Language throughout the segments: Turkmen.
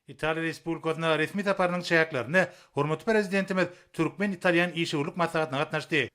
İtalya Respublikasyna resmi taparnyň çäklerini hormatly prezidentimiz Türkmen Italyan işgürlük maslahatyna gatnaşdy.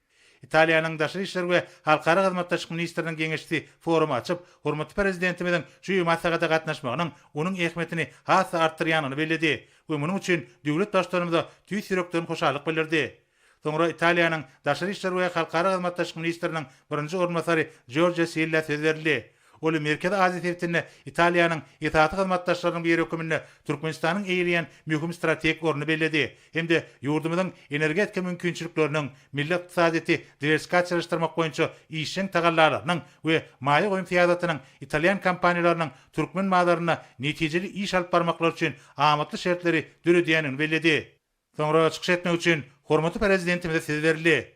İtaliýanyň daşary işler we halkara hyzmatdaşlyk ministriniň geňeşdi forum açyp, hormatly prezidentimiziň şu maslahata gatnaşmagynyň onuň ähmetini hassa artdyrýanyny bellädi we munyň üçin döwlet başlarymyza tüýs ýürekden hoşallyk bildirdi. Soňra Italiýanyň daşary işler we halkara hyzmatdaşlyk ministriniň birinji ornmasary Giorgio Silla söz berdi. Olu Merkezi Aziz Devletine Italiýanyň itaat hyzmatdaşlarynyň bir hökümine Türkmenistanyň eýleýän mühim strategik orny bellädi. Hemde ýurdumyzyň energetika mümkinçilikleriniň millet iqtisadyny diversifikatsiýalaşdyrmak boýunça işiň tagallarlarynyň we maýa goýum fiýadatynyň Italiýan kompaniýalarynyň türkmen madaryna netijeli iş alyp barmaklar üçin amatly şertleri döredýänini bellädi. Soňra çykyş etmek üçin hormatly prezidentimize söz berildi.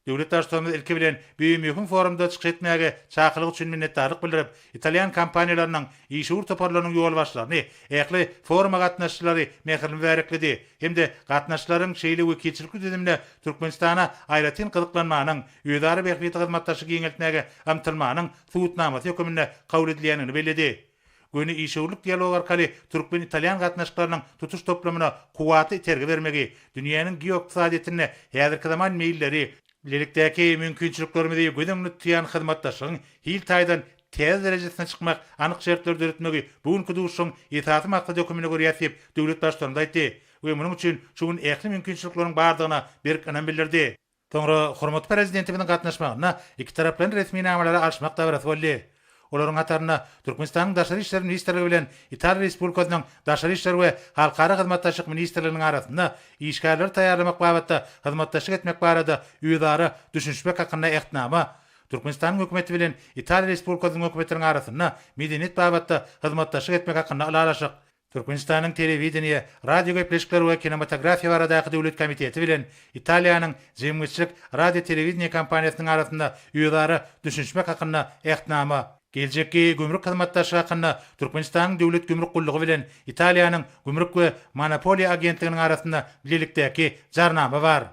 Döwlet başçymyz ilki bilen bir mühim forumda çykyş etmäge çakylyk üçin minnetdarlyk bildirip, Italiýan kompaniýalarynyň işgür toparlarynyň ýol başlaryny, ähli foruma gatnaşçylary mehrini berekledi. Hemde gatnaşçylaryň şeýle wekilçilik düzümine Türkmenistana aýratyn gyzyklanmanyň, öýdary behbeti hyzmatdaşlygy giňeltmäge amtylmanyň suwutnamasy hökümine kabul edilýänini bellädi. Göni işgürlük dialog arkaly Türkmen Italyan gatnaşyklarynyň tutuş toplamyna kuwaty itergi bermegi, dünýäniň geoiqtisadyetine häzirki zaman meýilleri, bilelikdäki mümkinçiliklerimizi gödümli tutýan hyzmatdaşlygyň hil taýdan tez derejesine çykmak, anyk şertler döretmegi bugünkü duşuň itaat maksady hökümine görä ýasyp döwlet başçylaryna aýtdy we munyň üçin şuň ähli mümkinçilikleriň bardygyna berk önem bildirdi. Soňra hormatly prezidentimiň gatnaşmagyna iki taraplaryň resmi namalary alşmak dabrasy boldy. Olaryň hataryna Türkmenistanyň daşary işler ministrligi bilen Italiýa Respublikasynyň daşary işler we halkara hyzmatdaşlyk ministrliginiň arasynda işgärler taýýarlamak babatda hyzmatdaşlyk etmek barada öýdary düşünşmek hakynda ähtnama, Türkmenistanyň hökümeti bilen Italiýa Respublikasynyň hökümetiniň arasynda medeniýet babatda hyzmatdaşlyk etmek hakynda alalaşyk. Türkmenistanyň telewizioniýa, radio gepleşikleri we kinematografiýa baradaky döwlet komiteti bilen Italiýanyň jemgyçylyk radio telewizniýa kompaniýasynyň arasynda öýdary düşünşmek hakynda ähtnama, geljekki gümrük hyzmatdaşlygy hakynda Türkmenistanyň döwlet gümrük gullugy bilen Italiýanyň gümrük we monopoliýa agentliginiň arasynda bilelikdäki jarnama bar.